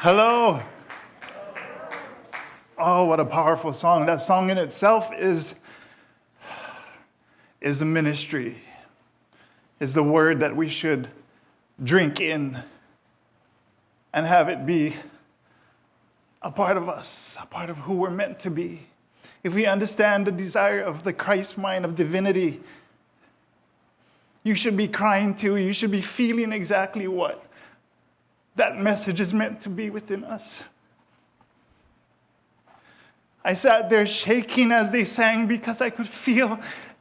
Hello. Oh, what a powerful song. That song in itself is a ministry, is the word that we should drink in and have it be a part of us, a part of who we're meant to be. If we understand the desire of the Christ mind of divinity, you should be crying too. You should be feeling exactly what that message is meant to be within us. I sat there shaking as they sang because I could feel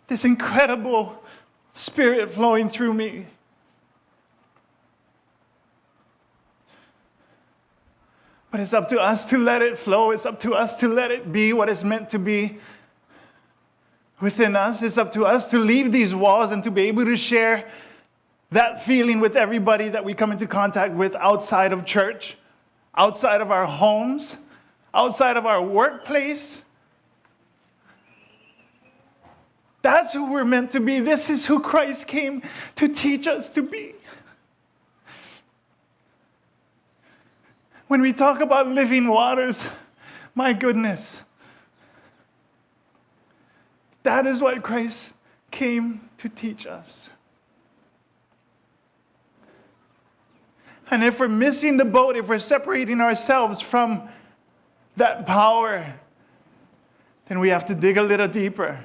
this incredible spirit flowing through me. But it's up to us to let it flow. It's up to us to let it be what it's meant to be within us. It's up to us to leave these walls and to be able to share that feeling with everybody that we come into contact with outside of church, outside of our homes, outside of our workplace. That's who we're meant to be. This is who Christ came to teach us to be. When we talk about living waters, my goodness, that is what Christ came to teach us. And if we're missing the boat, if we're separating ourselves from that power, then we have to dig a little deeper.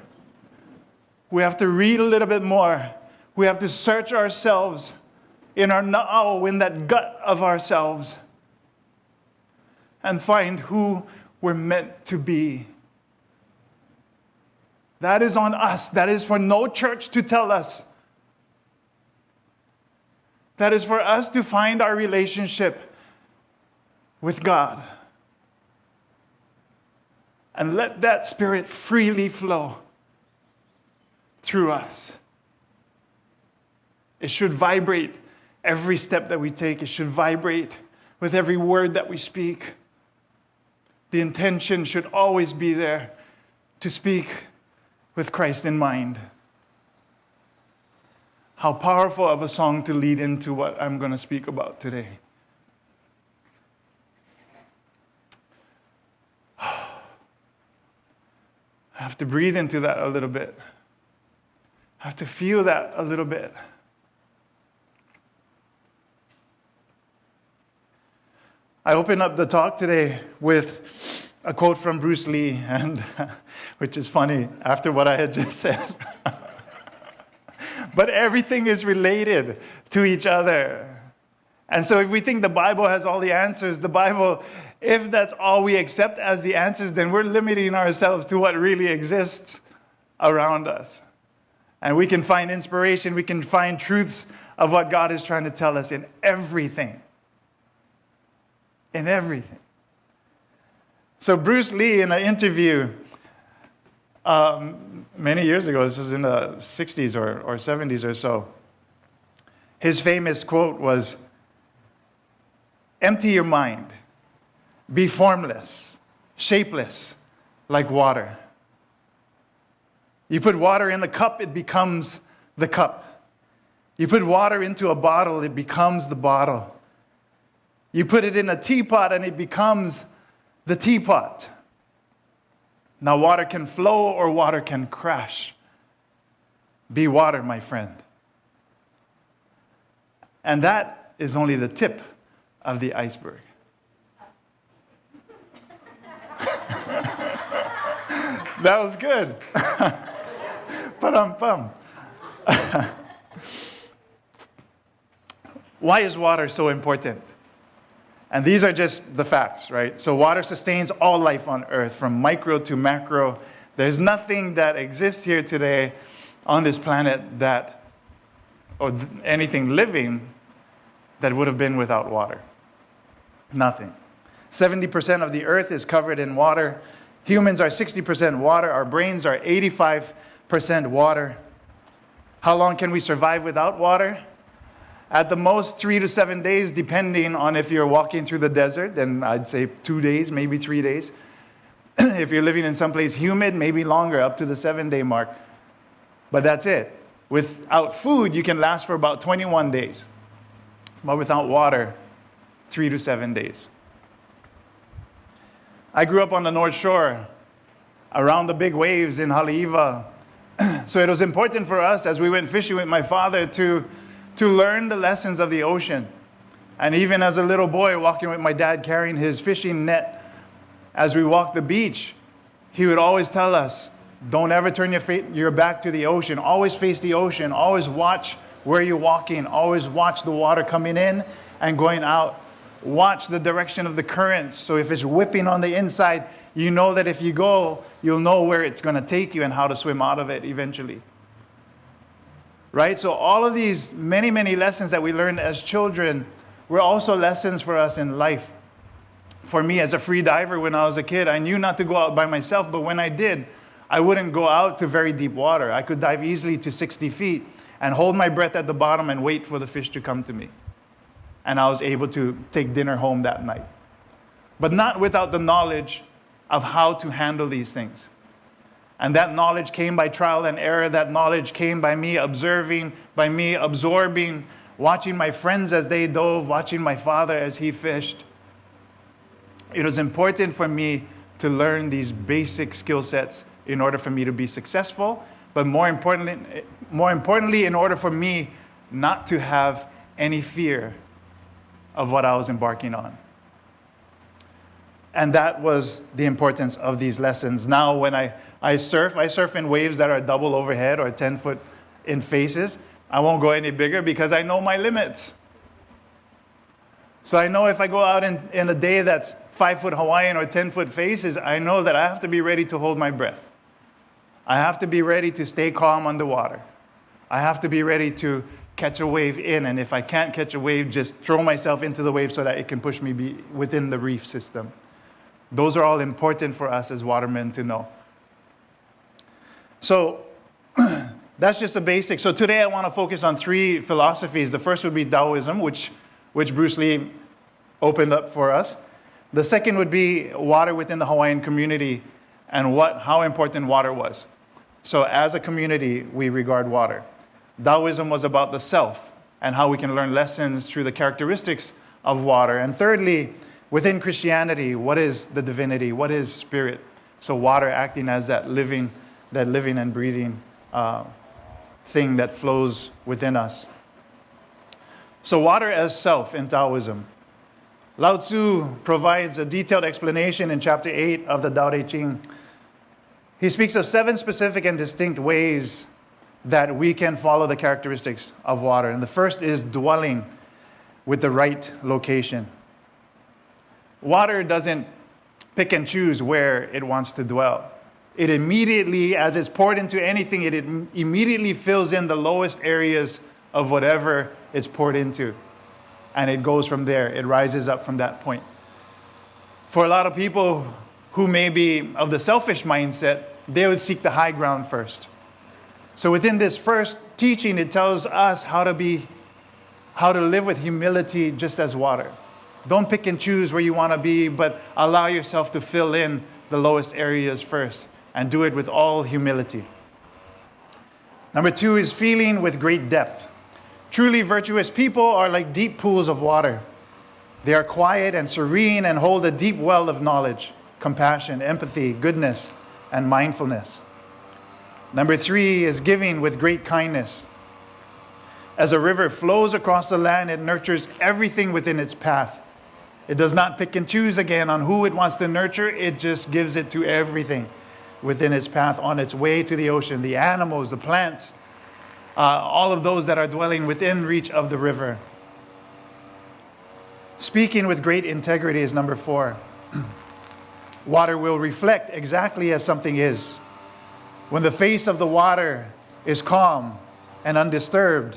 We have to read a little bit more. We have to search ourselves in our now, in that gut of ourselves, and find who we're meant to be. That is on us. That is for no church to tell us. That is for us to find our relationship with God. And let that Spirit freely flow through us. It should vibrate every step that we take. It should vibrate with every word that we speak. The intention should always be there to speak with Christ in mind. How powerful of a song to lead into what I'm going to speak about today. I have to breathe into that a little bit. I have to feel that a little bit. I open up the talk today with a quote from Bruce Lee, and which is funny after what I had just said. But everything is related to each other. And so if we think the Bible has all the answers, the Bible, if that's all we accept as the answers, then we're limiting ourselves to what really exists around us. And we can find inspiration, we can find truths of what God is trying to tell us in everything. In everything. So Bruce Lee, in an interview many years ago, this was in the 60s or 70s or so, his famous quote was, "Empty your mind, be formless, shapeless, like water. You put water in a cup, it becomes the cup. You put water into a bottle, it becomes the bottle. You put it in a teapot and it becomes the teapot. Now water can flow or water can crash. Be water, my friend." And that is only the tip of the iceberg. That was good. Ba-dum-bum. Why is water so important? And these are just the facts, right? So water sustains all life on earth, from micro to macro. There's nothing that exists here today on this planet that, or anything living, that would have been without water. Nothing. 70% of the earth is covered in water. Humans are 60% water. Our brains are 85% water. How long can we survive without water? At the most, 3 to 7 days, depending on if you're walking through the desert, then I'd say 2 days, maybe 3 days. If you're living in someplace humid, maybe longer, up to the 7-day mark. But that's it. Without food, you can last for about 21 days. But without water, 3 to 7 days. I grew up on the North Shore, around the big waves in Haleiwa. So it was important for us as we went fishing with my father to learn the lessons of the ocean. And even as a little boy walking with my dad carrying his fishing net, as we walked the beach, he would always tell us, don't ever turn your back to the ocean. Always face the ocean. Always watch where you're walking. Always watch the water coming in and going out. Watch the direction of the currents. So if it's whipping on the inside, you know that if you go, you'll know where it's going to take you and how to swim out of it eventually. Right? So all of these many, many lessons that we learned as children were also lessons for us in life. For me, as a free diver when I was a kid, I knew not to go out by myself, but when I did, I wouldn't go out to very deep water. I could dive easily to 60 feet and hold my breath at the bottom and wait for the fish to come to me. And I was able to take dinner home that night. But not without the knowledge of how to handle these things. And that knowledge came by trial and error. That knowledge came by me observing, by me absorbing, watching my friends as they dove, watching my father as he fished. It was important for me to learn these basic skill sets in order for me to be successful, but more importantly, in order for me not to have any fear of what I was embarking on. And that was the importance of these lessons. Now when I surf in waves that are double overhead or 10 foot in faces. I won't go any bigger because I know my limits. So I know if I go out in a day that's 5 foot Hawaiian or 10 foot faces, I know that I have to be ready to hold my breath. I have to be ready to stay calm underwater. I have to be ready to catch a wave in, and if I can't catch a wave, just throw myself into the wave so that it can push me within the reef system. Those are all important for us as watermen to know. So that's just the basics. So today I want to focus on three philosophies. The first would be Taoism, which Bruce Lee opened up for us. The second would be water within the Hawaiian community and how important water was. So as a community, we regard water. Taoism was about the self and how we can learn lessons through the characteristics of water. And thirdly, within Christianity, what is the divinity? What is spirit? So water acting as that living and breathing thing that flows within us. So water as self in Taoism. Lao Tzu provides a detailed explanation in chapter 8 of the Tao Te Ching. He speaks of 7 specific and distinct ways that we can follow the characteristics of water. And the first is dwelling with the right location. Water doesn't pick and choose where it wants to dwell. It immediately, as it's poured into anything, it immediately fills in the lowest areas of whatever it's poured into. And it goes from there. It rises up from that point. For a lot of people who may be of the selfish mindset, they would seek the high ground first. So within this first teaching, it tells us how to live with humility just as water. Don't pick and choose where you want to be, but allow yourself to fill in the lowest areas first and do it with all humility. Number 2 is feeling with great depth. Truly virtuous people are like deep pools of water. They are quiet and serene and hold a deep well of knowledge, compassion, empathy, goodness, and mindfulness. Number 3 is giving with great kindness. As a river flows across the land, it nurtures everything within its path. It does not pick and choose again on who it wants to nurture. It just gives it to everything within its path on its way to the ocean. The animals, the plants, all of those that are dwelling within reach of the river. Speaking with great integrity is number 4. Water will reflect exactly as something is. When the face of the water is calm and undisturbed,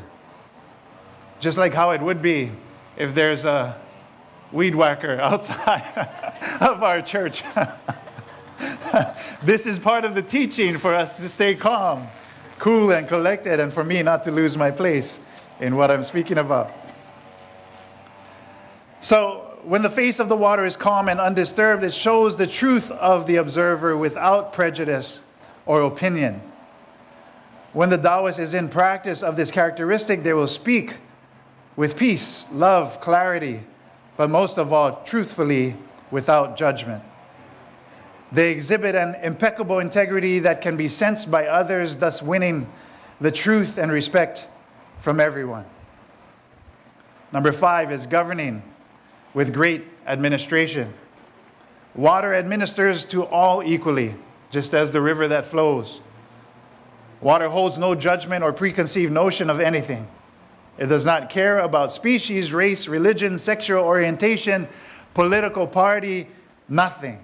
just like how it would be if there's a weed whacker outside of our church. This is part of the teaching for us to stay calm, cool and collected, and for me not to lose my place in what I'm speaking about. So when the face of the water is calm and undisturbed, it shows the truth of the observer without prejudice or opinion. When the Taoist is in practice of this characteristic, they will speak with peace, love, clarity, but most of all, truthfully, without judgment. They exhibit an impeccable integrity that can be sensed by others, thus winning the truth and respect from everyone. Number 5 is governing with great administration. Water administers to all equally, just as the river that flows. Water holds no judgment or preconceived notion of anything. It does not care about species, race, religion, sexual orientation, political party, nothing.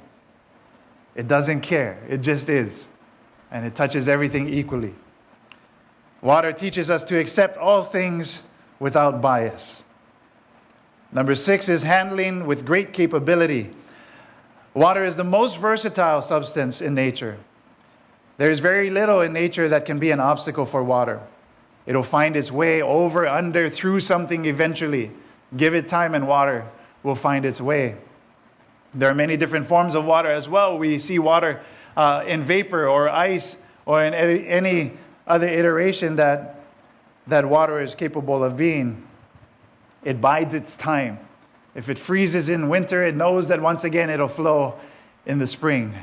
It doesn't care. It just is. And it touches everything equally. Water teaches us to accept all things without bias. Number 6 is handling with great capability. Water is the most versatile substance in nature. There is very little in nature that can be an obstacle for water. It'll find its way over, under, through something eventually. Give it time and water will find its way. There are many different forms of water as well. We see water in vapor or ice or in any other iteration that water is capable of being. It bides its time. If it freezes in winter, it knows that once again it'll flow in the spring.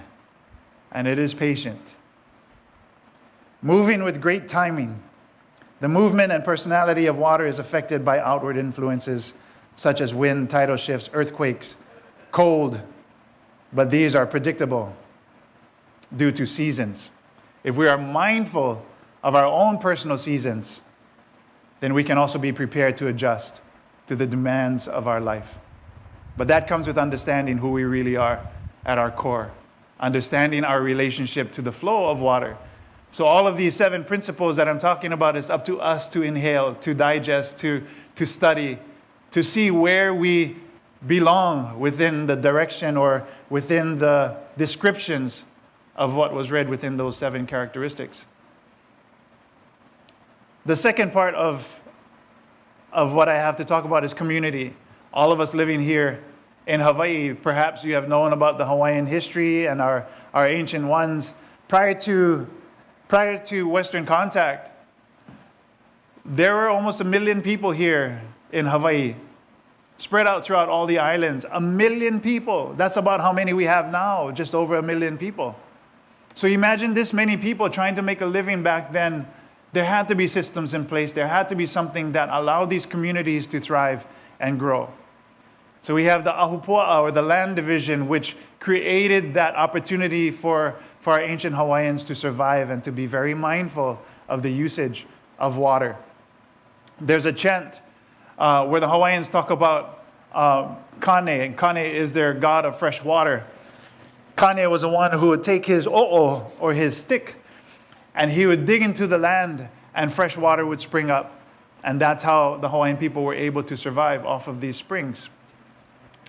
And it is patient. Moving with great timing. The movement and personality of water is affected by outward influences such as wind, tidal shifts, earthquakes, cold, but these are predictable due to seasons. If we are mindful of our own personal seasons, then we can also be prepared to adjust to the demands of our life. But that comes with understanding who we really are at our core, understanding our relationship to the flow of water. So all of these 7 principles that I'm talking about is up to us to inhale, to digest, to study, to see where we belong within the direction or within the descriptions of what was read within those 7 characteristics. The second part of what I have to talk about is community. All of us living here in Hawaii, perhaps you have known about the Hawaiian history and our ancient ones. Prior to Western contact, there were almost 1 million people here in Hawaii, spread out throughout all the islands. 1 million people. That's about how many we have now, just over 1 million people. So imagine this many people trying to make a living back then. There had to be systems in place. There had to be something that allowed these communities to thrive and grow. So we have the Ahupua'a, or the land division, which created that opportunity for our ancient Hawaiians to survive and to be very mindful of the usage of water. There's a chant where the Hawaiians talk about Kane, and Kane is their god of fresh water. Kane was the one who would take his o'o, or his stick, and he would dig into the land and fresh water would spring up. And that's how the Hawaiian people were able to survive off of these springs.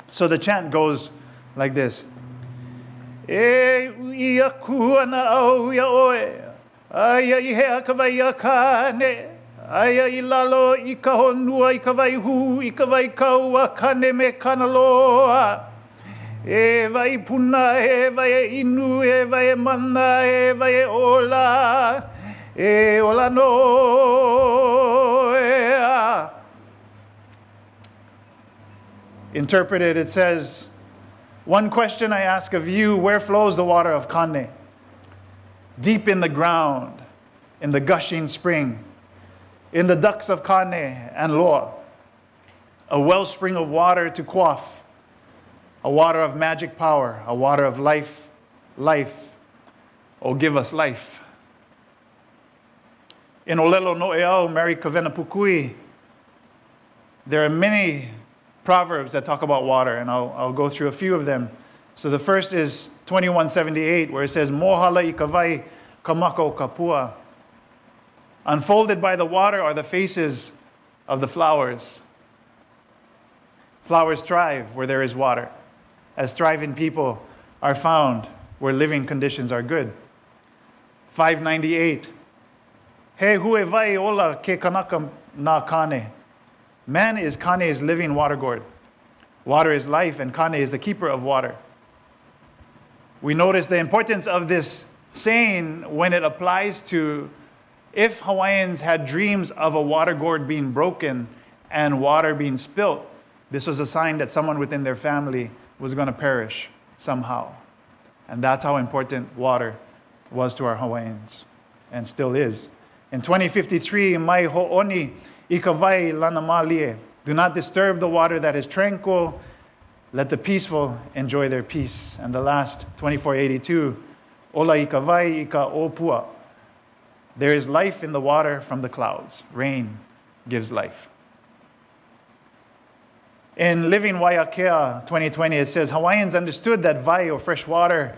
So the chant goes like this. E ia kuana au ia oe, aia I hea kawai a kane, aia I lalo I ka honua I ka vai hu, I ka vai kau a kane me kanaloa. E vai puna, e vai inu, e vai mana, e vai ola, e ola no e a. Interpreted, it says, one question I ask of you, where flows the water of Kane? Deep in the ground, in the gushing spring, in the ducts of Kane and Loa, a wellspring of water to quaff, a water of magic power, a water of life, life. Oh, give us life. In Olelo No'eau, Mary Kavena Pukui, there are many proverbs that talk about water, and I'll go through a few of them. So the first is 2178, where it says, Mohala I kawai kamako kapua. Unfolded by the water are the faces of the flowers. Flowers thrive where there is water, as thriving people are found where living conditions are good. 598. He hue vai ola ke kanaka na kane. Man is Kane's living water gourd. Water is life, and Kane is the keeper of water. We notice the importance of this saying when it applies to if Hawaiians had dreams of a water gourd being broken and water being spilt. This was a sign that someone within their family was going to perish somehow. And that's how important water was to our Hawaiians, and still is. In 2053, Mai ho'oni ikawai lanamalie. Do not disturb the water that is tranquil. Let the peaceful enjoy their peace. And the last, 2482, ola ikawai ika opua. There is life in the water from the clouds. Rain gives life. In Living Waiakea 2020, it says, Hawaiians understood that vai, or fresh water,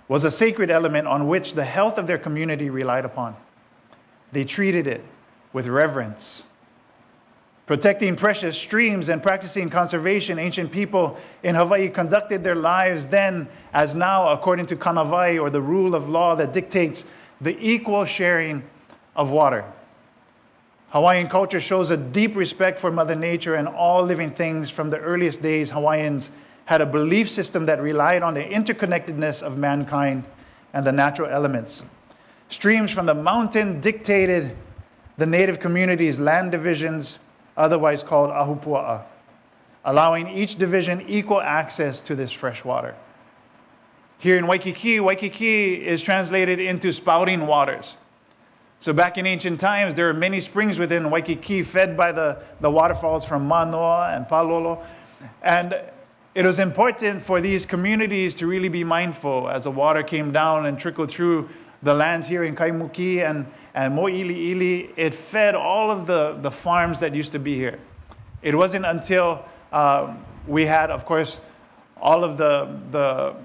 was a sacred element on which the health of their community relied upon. They treated it with reverence. Protecting precious streams and practicing conservation, ancient people in Hawaii conducted their lives then as now according to kanawai, or the rule of law that dictates the equal sharing of water. Hawaiian culture shows a deep respect for Mother Nature and all living things. From the earliest days, Hawaiians had a belief system that relied on the interconnectedness of mankind and the natural elements. Streams from the mountain dictated the native community's land divisions, otherwise called ahupua'a, allowing each division equal access to this fresh water. Here in Waikiki, Waikiki is translated into spouting waters. So back in ancient times, there were many springs within Waikiki fed by the waterfalls from Manoa and Palolo. And it was important for these communities to really be mindful as the water came down and trickled through the lands here in Kaimuki and Mo'iliili. It fed all of the farms that used to be here. It wasn't until we had, of course, all of the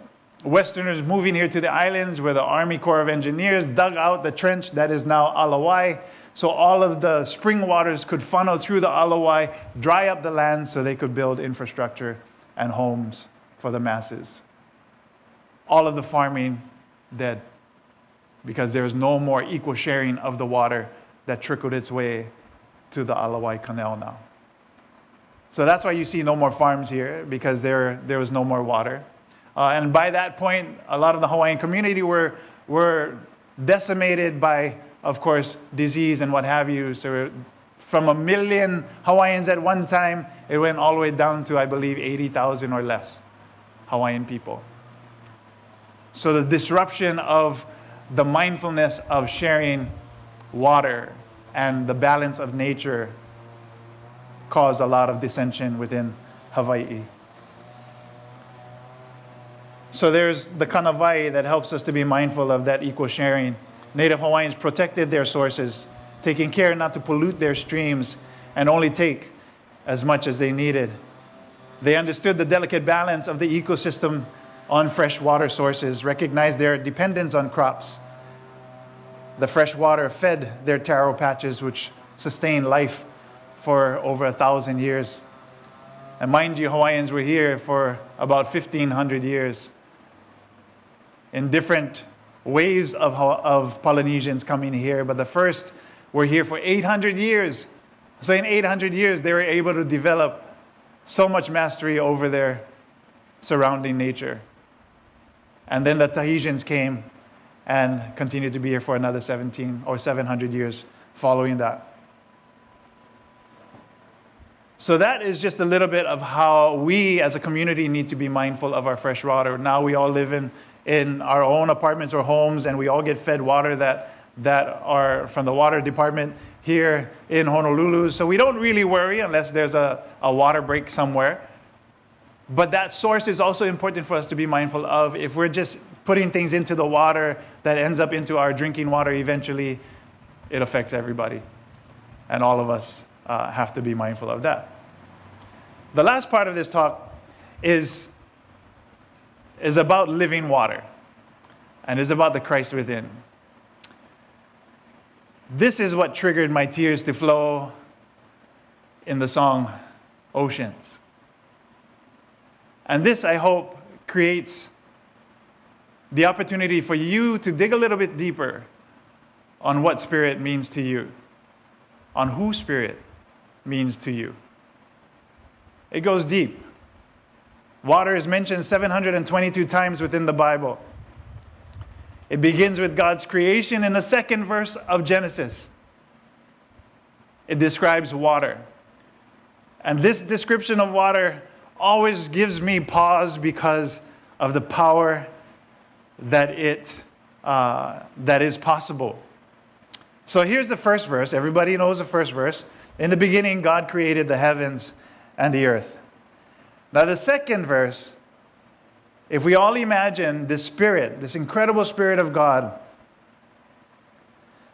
Westerners moving here to the islands, where the Army Corps of Engineers dug out the trench that is now Alawai, so all of the spring waters could funnel through the Alawai, dry up the land so they could build infrastructure and homes for the masses. All of the farming dead, because there was no more equal sharing of the water that trickled its way to the Alawai Canal now. So that's why you see no more farms here, because there was no more water. And by that point, a lot of the Hawaiian community were decimated by, of course, disease and what have you. So from 1 million Hawaiians at one time, it went all the way down to, I believe, 80,000 or less Hawaiian people. So the disruption of the mindfulness of sharing water and the balance of nature caused a lot of dissension within Hawaii. So there's the kanawai that helps us to be mindful of that equal sharing. Native Hawaiians protected their sources, taking care not to pollute their streams and only take as much as they needed. They understood the delicate balance of the ecosystem on fresh water sources, recognized their dependence on crops. The fresh water fed their taro patches, which sustained life for over 1,000 years. And mind you, Hawaiians were here for about 1,500 years, in different waves of Polynesians coming here. But the first were here for 800 years. So in 800 years, they were able to develop so much mastery over their surrounding nature. And then the Tahitians came and continued to be here for another 17 or 700 years following that. So that is just a little bit of how we as a community need to be mindful of our fresh water. Now we all live in our own apartments or homes, and we all get fed water that are from the water department here in Honolulu. So we don't really worry unless there's a water break somewhere. But that source is also important for us to be mindful of. If we're just putting things into the water that ends up into our drinking water eventually, it affects everybody. And all of us have to be mindful of that. The last part of this talk is about living water, and is about the Christ within. This is what triggered my tears to flow in the song Oceans. And this, I hope, creates the opportunity for you to dig a little bit deeper on what Spirit means to you, on who Spirit means to you. It goes deep. Water is mentioned 722 times within the Bible. It begins with God's creation in the second verse of Genesis. It describes water. And this description of water always gives me pause because of the power that that is possible. So here's the first verse. Everybody knows the first verse. In the beginning, God created the heavens and the earth. Now the second verse, if we all imagine this Spirit, this incredible Spirit of God.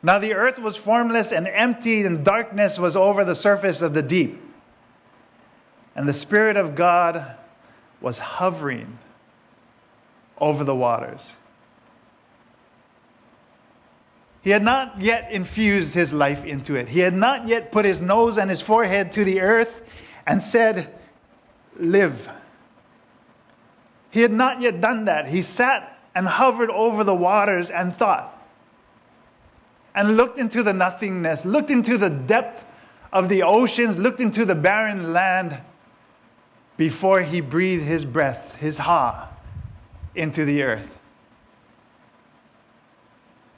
Now the earth was formless and empty, and darkness was over the surface of the deep. And the Spirit of God was hovering over the waters. He had not yet infused his life into it. He had not yet put his nose and his forehead to the earth and said, "Live." He had not yet done that. He sat and hovered over the waters and thought, and looked into the nothingness, looked into the depth of the oceans, looked into the barren land before he breathed his breath, his ha, into the earth.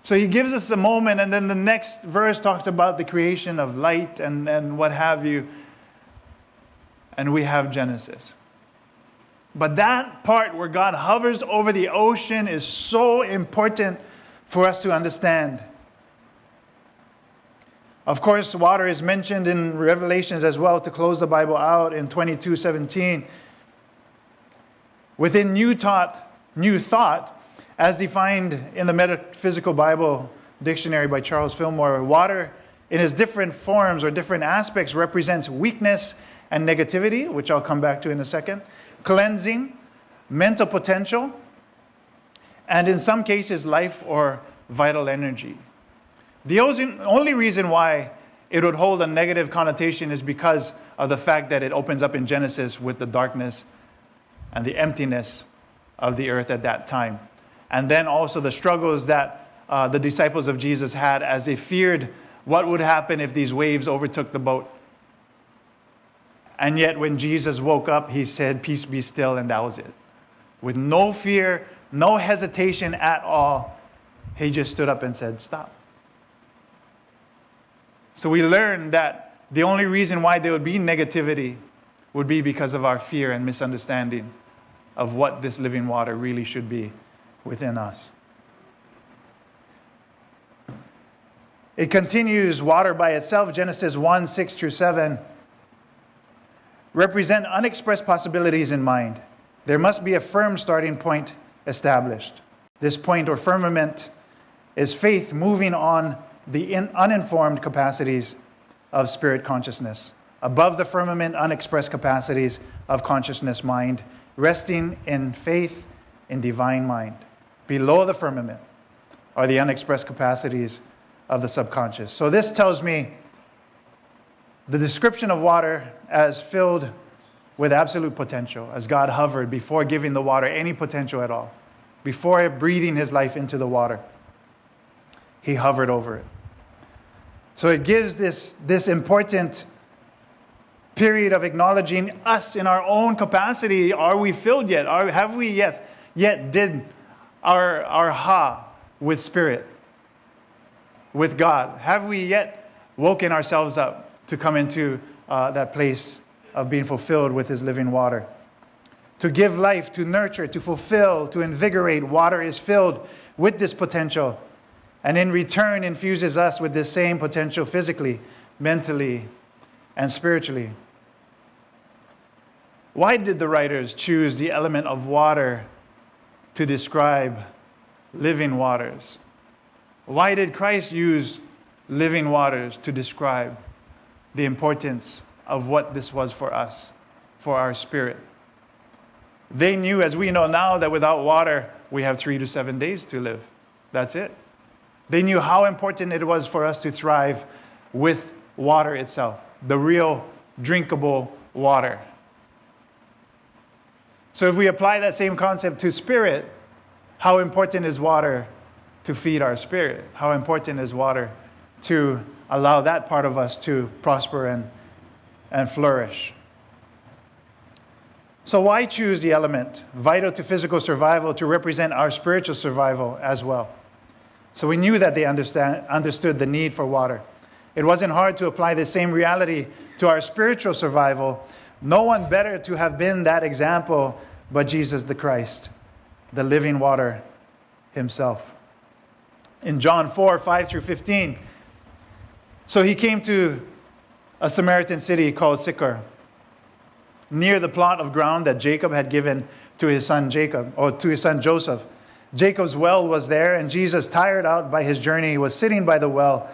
So he gives us a moment, and then the next verse talks about the creation of light and what have you. And we have Genesis. But that part where God hovers over the ocean is so important for us to understand. Of course, water is mentioned in Revelations as well to close the Bible out in 22:17. Within New Thought, as defined in the Metaphysical Bible Dictionary by Charles Fillmore, water in its different forms or different aspects represents weakness and negativity, which I'll come back to in a second, cleansing, mental potential, and in some cases, life or vital energy. The only reason why it would hold a negative connotation is because of the fact that it opens up in Genesis with the darkness and the emptiness of the earth at that time. And then also the struggles that the disciples of Jesus had as they feared what would happen if these waves overtook the boat. And yet when Jesus woke up, he said, "Peace be still," and that was it. With no fear, no hesitation at all, he just stood up and said, "Stop." So we learned that the only reason why there would be negativity would be because of our fear and misunderstanding of what this living water really should be within us. It continues, water by itself, Genesis 1:6-7, represent unexpressed possibilities in mind. There must be a firm starting point established. This point or firmament is faith moving on the uninformed capacities of spirit consciousness. Above the firmament, unexpressed capacities of consciousness mind, resting in faith in divine mind. Below the firmament are the unexpressed capacities of the subconscious. So this tells me the description of water as filled with absolute potential, as God hovered before giving the water any potential at all. Before breathing his life into the water, he hovered over it. So it gives this important period of acknowledging us in our own capacity. Are we filled yet? Have we yet did our ha with Spirit, with God? Have we yet woken ourselves up to come into that place of being fulfilled with his living water? To give life, to nurture, to fulfill, to invigorate, water is filled with this potential, and in return infuses us with this same potential physically, mentally, and spiritually. Why did the writers choose the element of water to describe living waters? Why did Christ use living waters to describe the importance of what this was for us, for our spirit? They knew, as we know now, that without water, we have 3 to 7 days to live. That's it. They knew how important it was for us to thrive with water itself, the real drinkable water. So if we apply that same concept to spirit, how important is water to feed our spirit? How important is water to allow that part of us to prosper and flourish? So why choose the element vital to physical survival to represent our spiritual survival as well? So we knew that they understood the need for water. It wasn't hard to apply the same reality to our spiritual survival. No one better to have been that example but Jesus the Christ, the living water himself. In John 4, 5 through 15, so he came to a Samaritan city called Sychar, near the plot of ground that Jacob had given to his son Joseph. Jacob's well was there, and Jesus, tired out by his journey, was sitting by the well.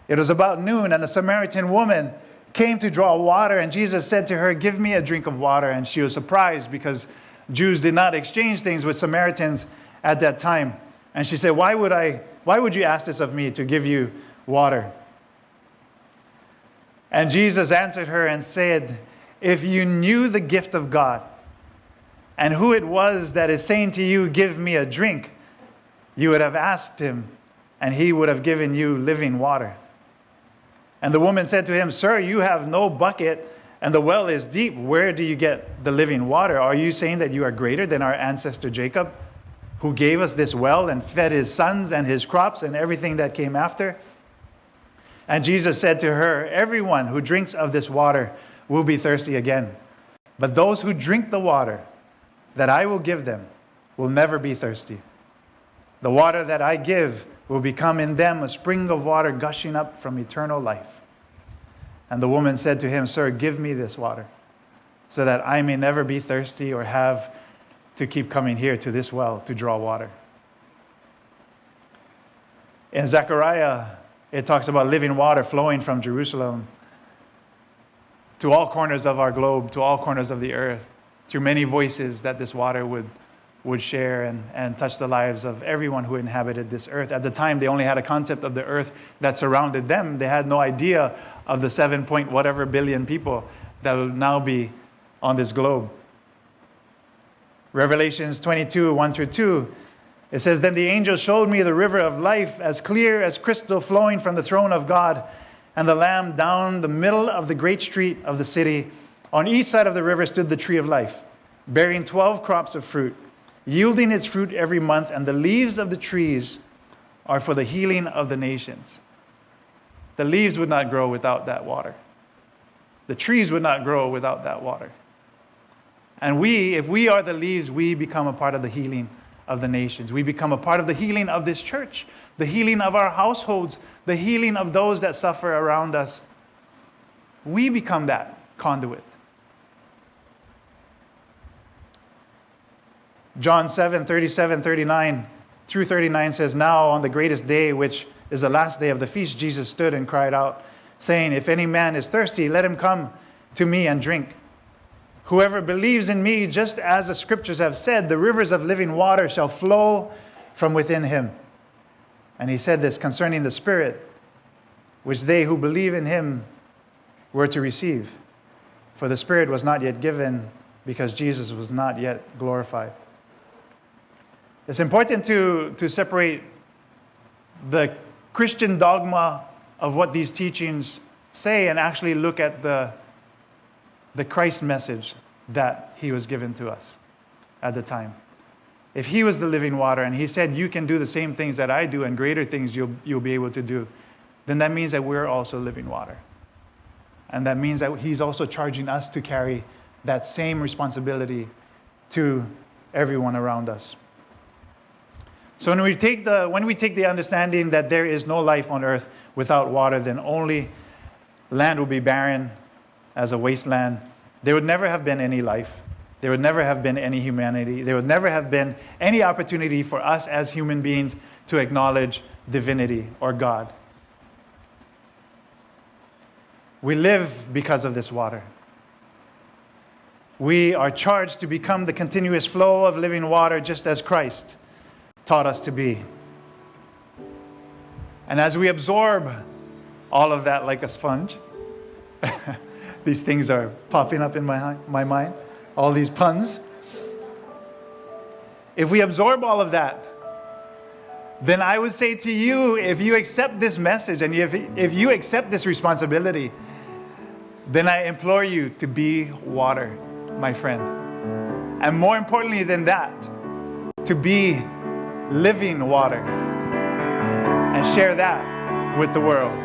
It was about noon, and a Samaritan woman came to draw water, and Jesus said to her, "Give me a drink of water." And she was surprised because Jews did not exchange things with Samaritans at that time. And she said, Why would you ask this of me, to give you water?" And Jesus answered her and said, "If you knew the gift of God and who it was that is saying to you, 'Give me a drink,' you would have asked him, and he would have given you living water." And the woman said to him, "Sir, you have no bucket, and the well is deep. Where do you get the living water? Are you saying that you are greater than our ancestor Jacob, who gave us this well and fed his sons and his crops and everything that came after?" And Jesus said to her, "Everyone who drinks of this water will be thirsty again. But those who drink the water that I will give them will never be thirsty. The water that I give will become in them a spring of water gushing up from eternal life." And the woman said to him, "Sir, give me this water, so that I may never be thirsty or have to keep coming here to this well to draw water." In Zechariah, it talks about living water flowing from Jerusalem to all corners of our globe, to all corners of the earth, through many voices that this water would share and touch the lives of everyone who inhabited this earth. At the time, they only had a concept of the earth that surrounded them. They had no idea of the 7 point whatever billion people that will now be on this globe. Revelations 22, 1 through 2, it says, "Then the angel showed me the river of life, as clear as crystal, flowing from the throne of God and the Lamb down the middle of the great street of the city. On each side of the river stood the tree of life, bearing 12 crops of fruit, yielding its fruit every month, and the leaves of the trees are for the healing of the nations." The leaves would not grow without that water. The trees would not grow without that water. And if we are the leaves, we become a part of the healing of the nations. We become a part of the healing of this church, the healing of our households, the healing of those that suffer around us. We become that conduit. John 7, 37, 39 through 39 says, "Now on the greatest day, which is the last day of the feast, Jesus stood and cried out, saying, 'If any man is thirsty, let him come to me and drink. Whoever believes in me, just as the scriptures have said, the rivers of living water shall flow from within him.' And he said this concerning the Spirit, which they who believe in him were to receive. For the Spirit was not yet given, because Jesus was not yet glorified." It's important to separate the Christian dogma of what these teachings say and actually look at the Christ message that he was given to us at the time. If he was the living water and he said, "You can do the same things that I do and greater things you'll be able to do," then that means that we're also living water. And that means that he's also charging us to carry that same responsibility to everyone around us. So when we take the understanding that there is no life on earth without water, then only land will be barren as a wasteland. There would never have been any life. There would never have been any humanity. There would never have been any opportunity for us as human beings to acknowledge divinity or God. We live because of this water. We are charged to become the continuous flow of living water, just as Christ taught us to be. And as we absorb all of that like a sponge, these things are popping up in my mind, all these puns. If we absorb all of that, then I would say to you, if you accept this message and if you accept this responsibility, then I implore you to be water, my friend. And more importantly than that, to be living water and share that with the world.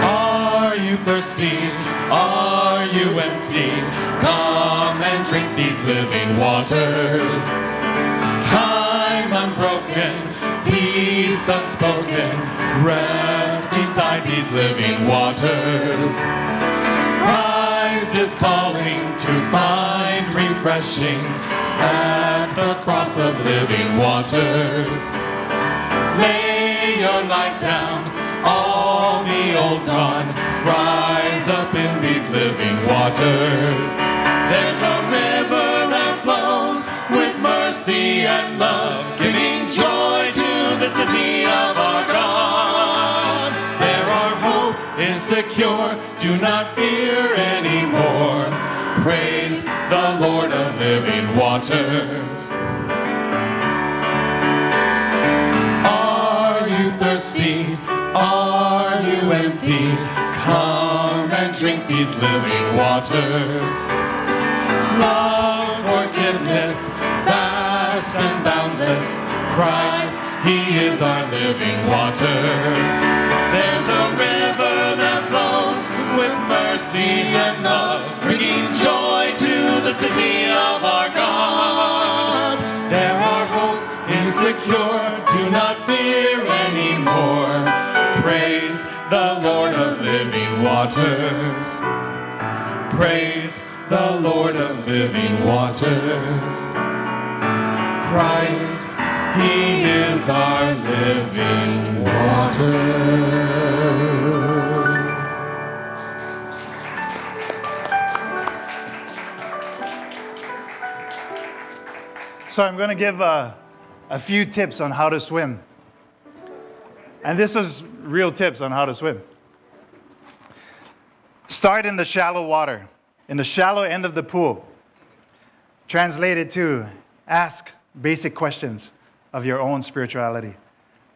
Are you thirsty? Are you empty? Come and drink these living waters. Time unbroken, peace unspoken, rest beside these living waters. Christ is calling to find refreshing at the cross of living waters. Lay your life down, all the old gone, rise up in these living waters. There's a river that flows with mercy and love, bringing joy to the city of our God. There our hope is secure, do not fear anymore. Praise the Lord of living waters. Are you thirsty? Are you empty? Come and drink these living waters. Love, forgiveness, vast and boundless, Christ, He is our living waters. There's a river that flows with mercy and love, bringing joy to the city of our God. There our hope is secure, do not fear anymore. Praise the Lord of living waters. Praise the Lord of living waters. Christ, He is our living water. So I'm going to give a few tips on how to swim. And this is real tips on how to swim. Start in the shallow water, in the shallow end of the pool. Translated to ask basic questions of your own spirituality.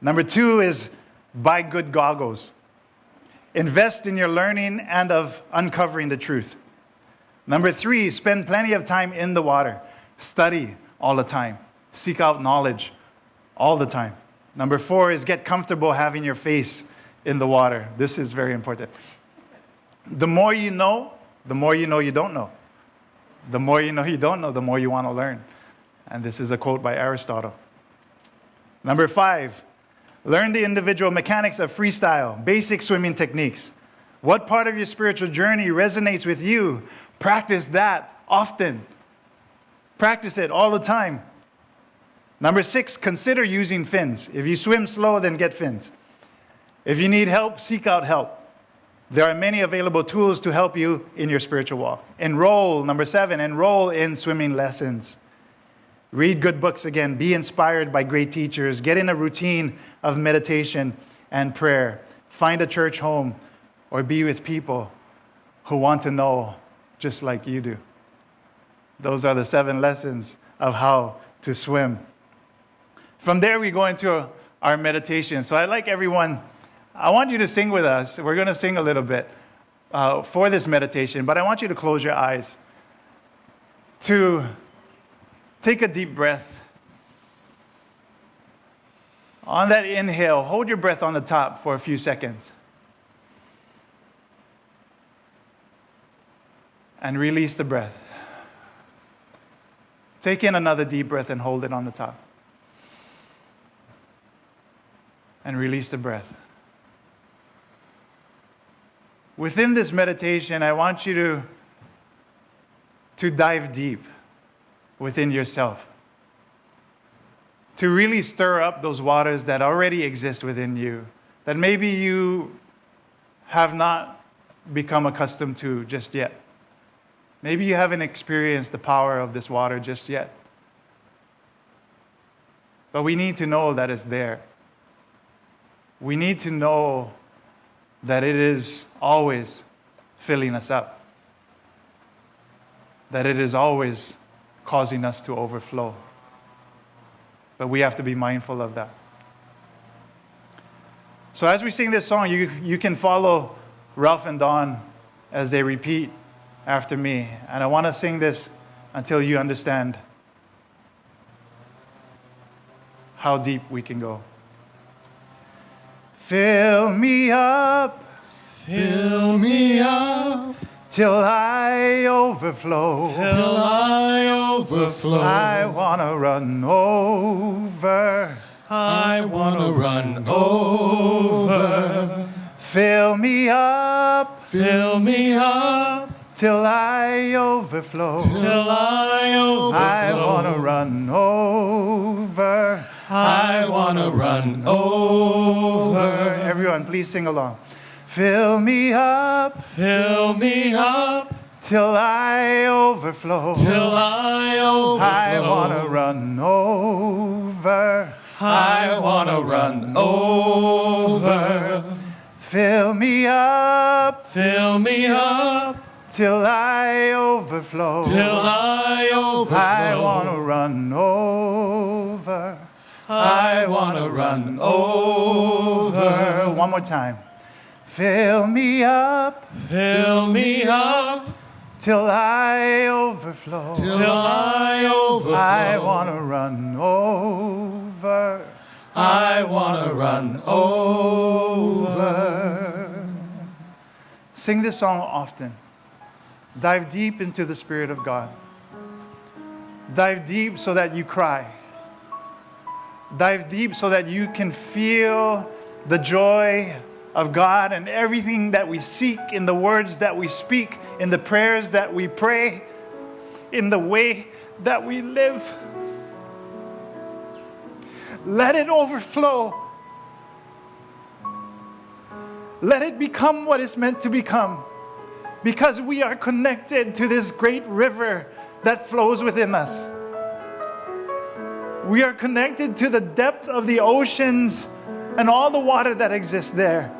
Number 2 is buy good goggles. Invest in your learning and of uncovering the truth. Number 3, spend plenty of time in the water. Study all the time. Seek out knowledge all the time. Number 4 is get comfortable having your face in the water. This is very important. The more you know you don't know. The more you know you don't know, the more you want to learn. And this is a quote by Aristotle. Number 5, learn the individual mechanics of freestyle, basic swimming techniques. What part of your spiritual journey resonates with you? Practice that often. Practice it all the time. Number 6, consider using fins. If you swim slow, then get fins. If you need help, seek out help. There are many available tools to help you in your spiritual walk. Number 7, enroll in swimming lessons. Read good books again. Be inspired by great teachers. Get in a routine of meditation and prayer. Find a church home or be with people who want to know just like you do. Those are the 7 lessons of how to swim. From there, we go into our meditation. So I'd like everyone, I want you to sing with us. We're going to sing a little bit for this meditation, but I want you to close your eyes. To take a deep breath. On that inhale, hold your breath on the top for a few seconds. And release the breath. Take in another deep breath and hold it on the top. And release the breath. Within this meditation, I want you to dive deep within yourself. To really stir up those waters that already exist within you, that maybe you have not become accustomed to just yet. Maybe you haven't experienced the power of this water just yet. But we need to know that it's there. We need to know that it is always filling us up. That it is always causing us to overflow. But we have to be mindful of that. So as we sing this song, you can follow Ralph and Dawn as they repeat after me. And I want to sing this until you understand how deep we can go. Fill me up. Fill me up. till I overflow. Till I overflow. I want to run over. I want to run over. Fill me up Fill me up till I overflow. till I overflow. I want to run over. I want to run over. Everyone, please sing along. Fill me up Fill me up till I overflow. till I overflow. I want to run over. I want to run over. Fill me up Fill me up till I overflow. till I overflow. I want to run over. I want to run over. One more time. Fill me up Fill me up till I overflow. till I overflow. I want to run over. I want to run over. Sing this song often. Dive deep into the Spirit of God. Dive deep so that you cry. Dive deep so that you can feel the joy of God and everything that we seek in the words that we speak, in the prayers that we pray, in the way that we live. Let it overflow. Let it become what it's meant to become. Because we are connected to this great river that flows within us. We are connected to the depth of the oceans and all the water that exists there.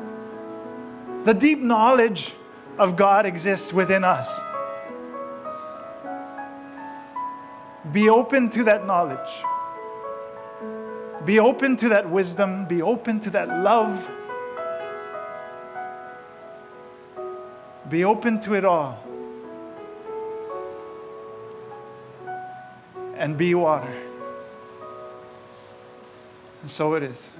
The deep knowledge of God exists within us. Be open to that knowledge. Be open to that wisdom. Be open to that love. Be open to it all. And be water. And so it is.